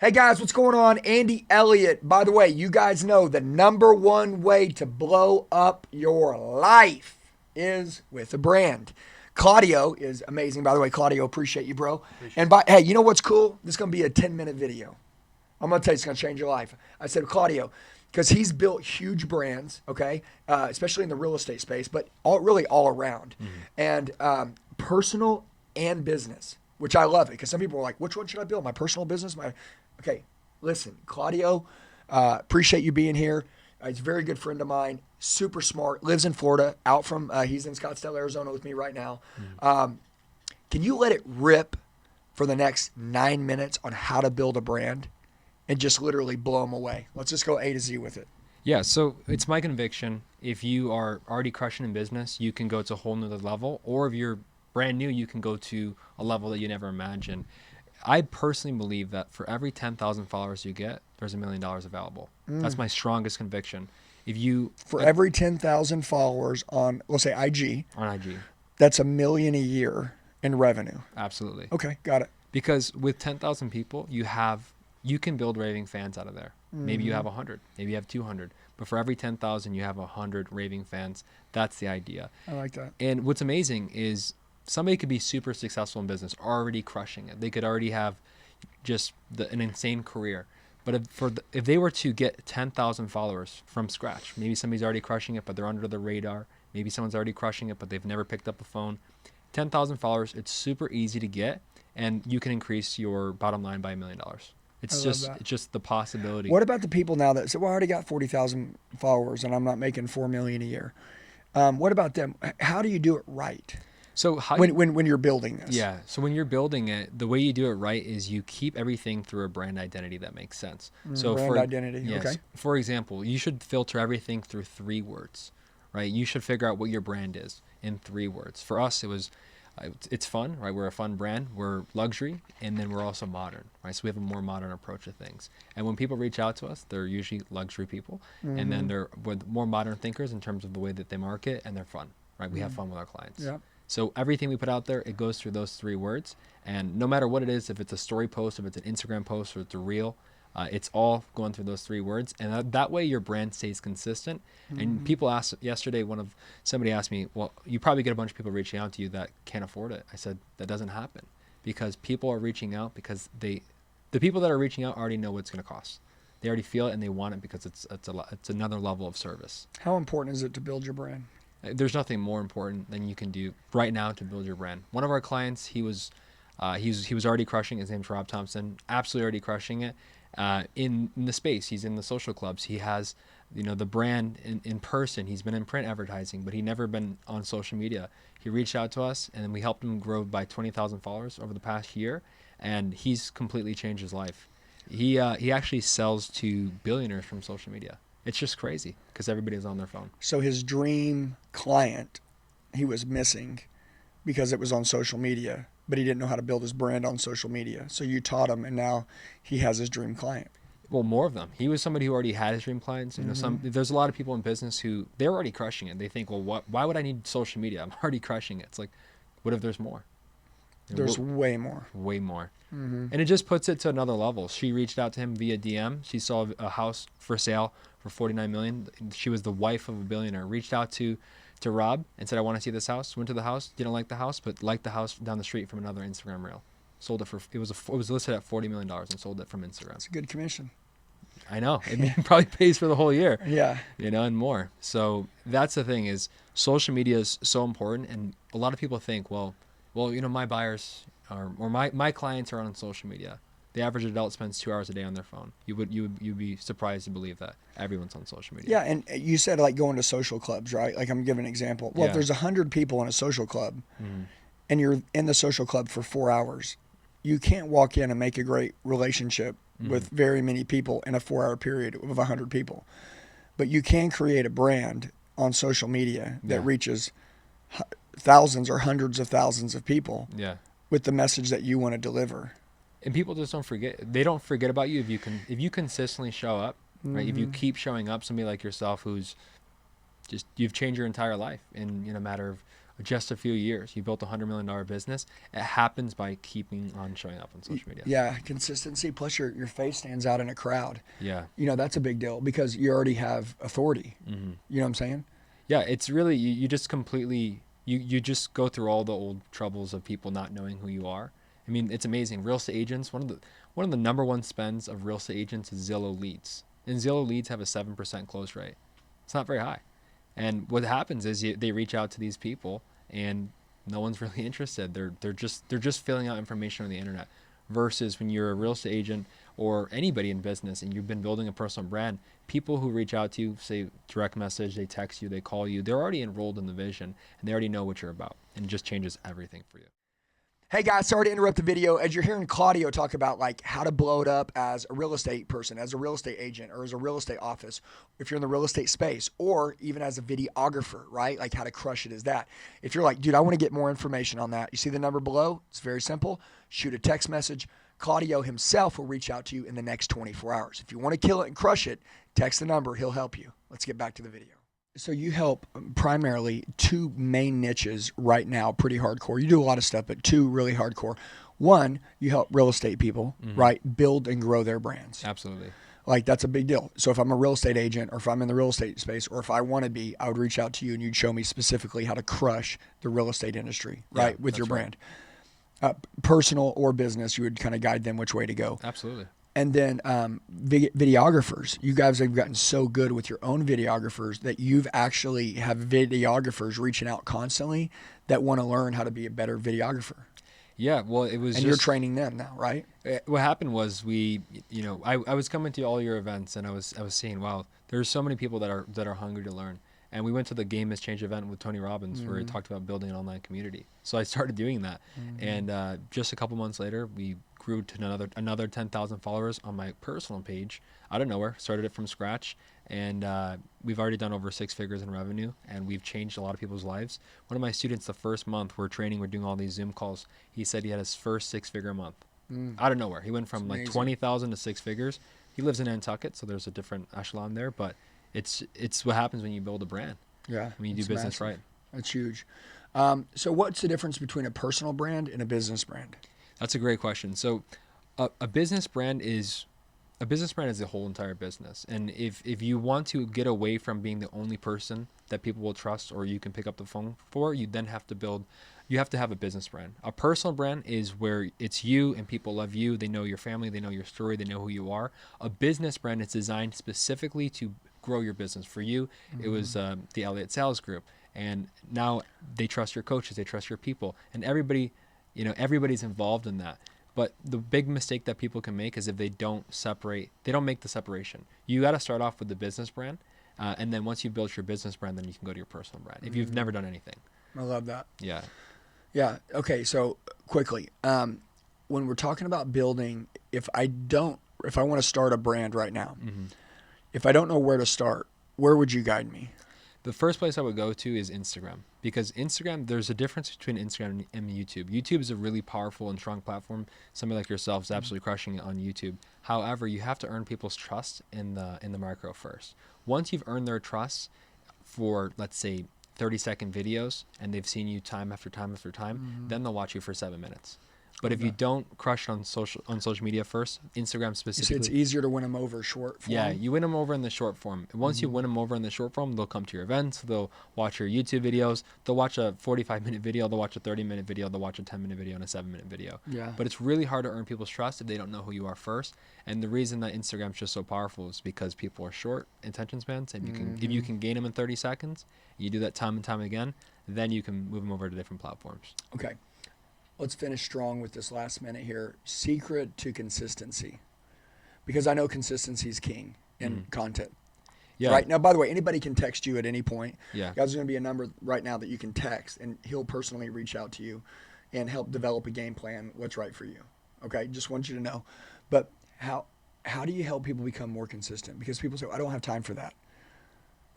Hey guys, what's going on? Andy Elliott. By the way, you guys know the number one way to blow up your life is with a brand. Claudio is amazing. By the way, Claudio, appreciate you, bro. Hey, you know what's cool? This is gonna be a 10-minute video. I'm gonna tell you, it's gonna change your life. I said Claudio, because he's built huge brands, okay, especially in the real estate space, but really all around, and personal and business, which I love it. Because some people are like, which one should I build? My personal business, okay. Listen, Claudio, appreciate you being here. He's a very good friend of mine, super smart, lives in Florida, he's in Scottsdale, Arizona with me right now. Can you let it rip for the next 9 minutes on how to build a brand and just literally blow them away? Let's just go A to Z with it. Yeah, so it's my conviction. If you are already crushing in business, you can go to a whole nother level. Or if you're brand new, you can go to a level that you never imagined. I personally believe that for every 10,000 followers you get, there's $1 million available. That's my strongest conviction. For every 10,000 followers on, let's say IG, that's $1 million a year in revenue. Absolutely. Okay, got it. Because with 10,000 people, you can build raving fans out of there. Maybe you have 100, maybe you have 200. But for every 10,000, you have 100 raving fans. That's the idea. I like that. And what's amazing is somebody could be super successful in business, already crushing it. They could already have just an insane career. But if they were to get 10,000 followers from scratch, maybe somebody's already crushing it, but they're under the radar. Maybe someone's already crushing it, but they've never picked up a phone. 10,000 followers, it's super easy to get, and you can increase your bottom line by $1 million. It's just the possibility. What about the people now that say, well, I already got 40,000 followers and I'm not making $4 million a year? What about them? How do you do it right? So when you're building this? Yeah. So when you're building it, the way you do it right is you keep everything through a brand identity that makes sense. So brand identity. Yes, okay. For example, you should filter everything through 3 words, right? You should figure out what your brand is in 3 words. For us, it's fun, right? We're a fun brand. We're luxury, and then we're also modern, right? So we have a more modern approach to things. And when people reach out to us, they're usually luxury people, and then they're with more modern thinkers in terms of the way that they market, and they're fun, right? We have fun with our clients. Yeah. So everything we put out there, it goes through those 3 words. And no matter what it is, if it's a story post, if it's an Instagram post, or it's a reel, it's all going through those 3 words. And that way your brand stays consistent. And people asked yesterday, somebody asked me, well, you probably get a bunch of people reaching out to you that can't afford it. I said, that doesn't happen, because people are reaching out because the people that are reaching out already know what it's going to cost. They already feel it and they want it because it's another level of service. How important is it to build your brand? There's nothing more important than you can do right now to build your brand. One of our clients, he was already crushing. His name's Rob Thompson. Absolutely already crushing it in the space. He's in the social clubs. He has the brand in person. He's been in print advertising, but he never been on social media. He reached out to us, and we helped him grow by 20,000 followers over the past year, and he's completely changed his life. He actually sells to billionaires from social media. It's just crazy because everybody's on their phone. So his dream client, he was missing because it was on social media, but he didn't know how to build his brand on social media. So you taught him, and now he has his dream client. Well, more of them. He was somebody who already had his dream clients. There's a lot of people in business who they're already crushing it. They think, well, why would I need social media? I'm already crushing it. It's like, what if there's more? There's way more. Way more. And it just puts it to another level. She reached out to him via DM. She saw a house for sale for $49 million. She was the wife of a billionaire. Reached out to Rob and said, I want to see this house. Went to the house. Didn't like the house, but liked the house down the street from another Instagram reel. Sold it it was listed at $40 million and sold it from Instagram. It's a good commission. I know. It probably pays for the whole year. Yeah. And more. So that's the thing is social media is so important. And a lot of people think, well, my buyers or my clients are on social media. The average adult spends 2 hours a day on their phone. You'd be surprised to believe that everyone's on social media. Yeah, and you said like going to social clubs, right? Like I'm giving an example. Well, if there's 100 people in a social club, and you're in the social club for 4 hours, you can't walk in and make a great relationship with very many people in a 4-hour period of 100 people. But you can create a brand on social media that reaches thousands or hundreds of thousands of people with the message that you want to deliver. And people just don't forget. They don't forget about you if you consistently show up, right? If you keep showing up, somebody like yourself who's just you've changed your entire life in a matter just a few years. You built $100 million business. It happens by keeping on showing up on social media. Yeah, consistency. Plus, your face stands out in a crowd. Yeah. You know, that's a big deal because you already have authority. Mm-hmm. You know what I'm saying? Yeah, it's really, you just completely, you just go through all the old troubles of people not knowing who you are. I mean, it's amazing. Real estate agents, one of the number one spends of real estate agents is Zillow leads. And Zillow leads have a 7% close rate. It's not very high. And what happens is they reach out to these people and no one's really interested. They're just filling out information on the internet. Versus when you're a real estate agent or anybody in business and you've been building a personal brand, people who reach out to you, say direct message, they text you, they call you, they're already enrolled in the vision and they already know what you're about, and it just changes everything for you. Hey guys, sorry to interrupt the video. As you're hearing Claudio talk about like how to blow it up as a real estate person, as a real estate agent, or as a real estate office, if you're in the real estate space, or even as a videographer, right? Like how to crush it is that. If you're like, dude, I want to get more information on that. You see the number below? It's very simple. Shoot a text message. Claudio himself will reach out to you in the next 24 hours. If you want to kill it and crush it, text the number. He'll help you. Let's get back to the video. So you help primarily two main niches right now, pretty hardcore. You do a lot of stuff, but two really hardcore. One, you help real estate people, right, build and grow their brands. Absolutely. Like that's a big deal. So if I'm a real estate agent or if I'm in the real estate space or if I want to be, I would reach out to you and you'd show me specifically how to crush the real estate industry, right, with your brand. Personal or business, you would kind of guide them which way to go. Absolutely. And then videographers. You guys have gotten so good with your own videographers that you've actually have videographers reaching out constantly that want to learn how to be a better videographer. Yeah, well, it was. And you're training them now, right? What happened was I was coming to all your events and I was seeing, wow, there's so many people that are hungry to learn. And we went to the Game Has Changed event with Tony Robbins where he talked about building an online community. So I started doing that, and just a couple months later, we grew to another 10,000 followers on my personal page out of nowhere. Started it from scratch, and we've already done over 6 figures in revenue, and we've changed a lot of people's lives. One of my students, the first month we're training, we're doing all these Zoom calls. He said he had his first 6-figure month out of nowhere. He went from like 20,000 to 6 figures. He lives in Nantucket, so there's a different echelon there, but it's what happens when you build a brand. Yeah, when you do business right. That's huge. So what's the difference between a personal brand and a business brand? That's a great question. So a business brand is the whole entire business. And if you want to get away from being the only person that people will trust or you can pick up the phone for, you then have to have a business brand. A personal brand is where it's you and people love you. They know your family. They know your story. They know who you are. A business brand is designed specifically to grow your business. For you, it was the Elliott Sales Group. And now they trust your coaches. They trust your people. And everybody's involved in that. But the big mistake that people can make is if they don't make the separation. You got to start off with the business brand. And then once you've built your business brand, then you can go to your personal brand if you've never done anything. I love that. Yeah. Yeah. Okay. So quickly, when we're talking about building, if I want to start a brand right now, if I don't know where to start, where would you guide me? The first place I would go to is Instagram, because there's a difference between Instagram and YouTube. YouTube is a really powerful and strong platform. Somebody like yourself is absolutely crushing it on YouTube. However, you have to earn people's trust in the micro first. Once you've earned their trust for, let's say, 30-second videos, and they've seen you time after time after time, then they'll watch you for 7 minutes. But if you don't crush it on social media first, Instagram specifically, it's easier to win them over short form. Yeah, you win them over in the short form. And once you win them over in the short form, they'll come to your events. They'll watch your YouTube videos. They'll watch a 45-minute video. They'll watch a 30-minute video. They'll watch a 10-minute video and a 7-minute video. Yeah. But it's really hard to earn people's trust if they don't know who you are first. And the reason that Instagram's just so powerful is because people are short attention spans. And if you can gain them in 30 seconds, you do that time and time again, then you can move them over to different platforms. Okay. Let's finish strong with this last minute here. Secret to consistency. Because I know consistency is king in content. Yeah. Right now, by the way, anybody can text you at any point. Yeah. Guys, there's going to be a number right now that you can text, and he'll personally reach out to you and help develop a game plan, what's right for you. Okay? Just want you to know. But how do you help people become more consistent? Because people say, I don't have time for that.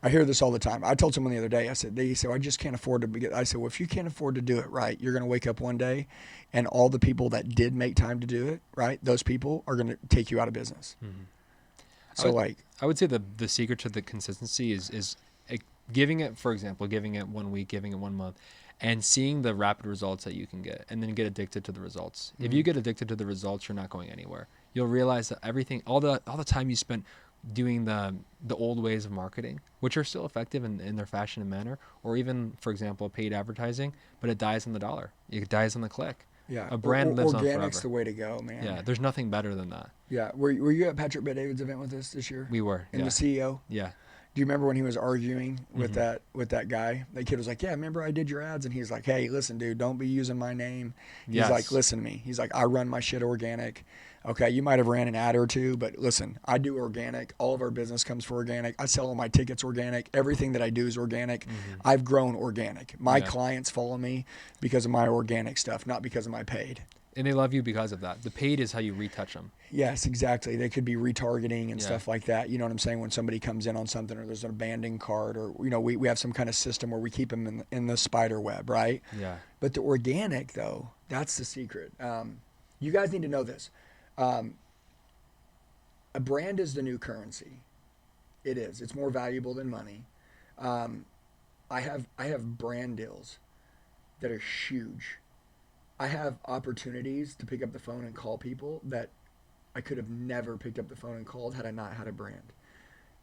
I hear this all the time. I told someone the other day, they said, I just can't afford to I said, well, if you can't afford to do it right, you're going to wake up one day and all the people that did make time to do it, right, those people are going to take you out of business. So I would say the secret to the consistency is giving it, for example, giving it 1 week, giving it 1 month, and seeing the rapid results that you can get, and then get addicted to the results. If you get addicted to the results, you're not going anywhere. You'll realize that everything, all the time you spent doing the old ways of marketing, which are still effective in their fashion and manner, or even, for example, paid advertising, but it dies on the dollar. It dies on the click. Yeah, A brand lives on organic's forever. the way to go, man. Yeah, there's nothing better than that. Yeah, were you at Patrick Bet-David's event with us this year? We were. And Yeah. the CEO. Yeah. Do you remember when he was arguing with that guy? That kid was like, "Yeah, remember I did your ads," and he's like, "Hey, listen, dude, don't be using my name." He's Yes. like, "Listen to me." He's like, "I run my shit organic. Okay, you might have ran an ad or two, but listen, I do organic. All of our business comes for organic. I sell all my tickets organic. Everything that I do is organic. I've grown organic. My clients follow me because of my organic stuff, not because of my paid." And they love you because of that. The paid is how you retouch them. Yes, exactly. They could be retargeting and stuff like that. You know what I'm saying? When somebody comes in on something, or there's an abandoned cart, or we have some kind of system where we keep them in the spider web, right? Yeah. But the organic, though, that's the secret. You guys need to know this. A brand is the new currency. It is. It's more valuable than money. I have brand deals that are huge. I have opportunities to pick up the phone and call people that I could have never picked up the phone and called had I not had a brand.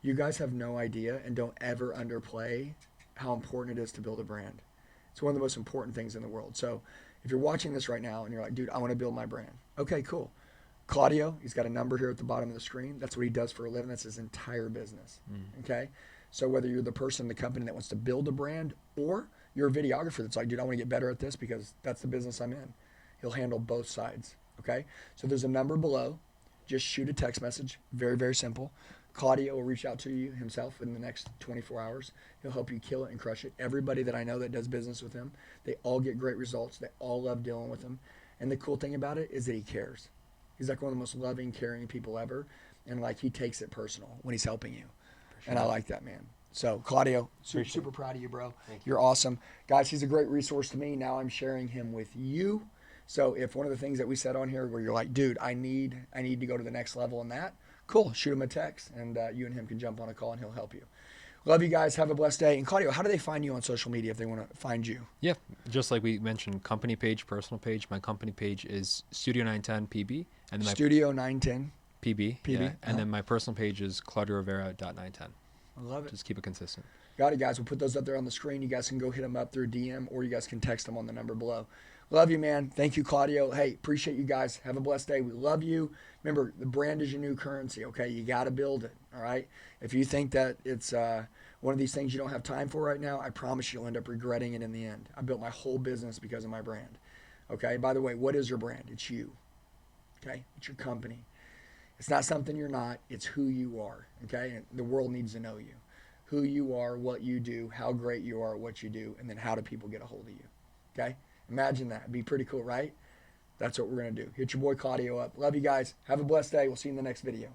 You guys have no idea, and don't ever underplay how important it is to build a brand. It's one of the most important things in the world. So if you're watching this right now and you're like, dude, I want to build my brand. Okay, cool. Claudio, he's got a number here at the bottom of the screen. That's what he does for a living. That's his entire business. Okay? So whether you're the person in the company that wants to build a brand, or you're a videographer that's like, dude, I want to get better at this because that's the business I'm in, he'll handle both sides. Okay? So there's a number below. Just shoot a text message. Very, very simple. Claudio will reach out to you himself in the next 24 hours. He'll help you kill it and crush it. Everybody that I know that does business with him, they all get great results. They all love dealing with him. And the cool thing about it is that he cares. He's like one of the most loving, caring people ever. And like he takes it personal when he's helping you. Sure. And I like that, man. So Claudio, super proud of you, bro. You're awesome. Guys, he's a great resource to me. Now I'm sharing him with you. So if one of the things that we said on here where you're like, dude, I need to go to the next level in that, cool, shoot him a text, and you and him can jump on a call and he'll help you. Love you guys. Have a blessed day. And Claudio, how do they find you on social media if they want to find you? Yeah, just like we mentioned, company page, personal page. My company page is Studio 910 PB, and then my Studio 910 PB. Yeah, and then my personal page is claudiorivera.910. I love it. Just keep it consistent. Got it, guys. We'll put those up there on the screen. You guys can go hit them up through DM, or you guys can text them on the number below. Love you, man. Thank you, Claudio. Hey, appreciate you guys. Have a blessed day. We love you. Remember, the brand is your new currency, okay? You got to build it, all right? If you think that it's one of these things you don't have time for right now, I promise you'll end up regretting it in the end. I built my whole business because of my brand, okay? By the way, what is your brand? It's you, okay? It's your company. It's not something you're not. It's who you are, okay? And the world needs to know you. Who you are, what you do, how great you are at what you do, and then how do people get a hold of you, okay? Imagine that. It'd be pretty cool, right? That's what we're going to do. Hit your boy Claudio up. Love you guys. Have a blessed day. We'll see you in the next video.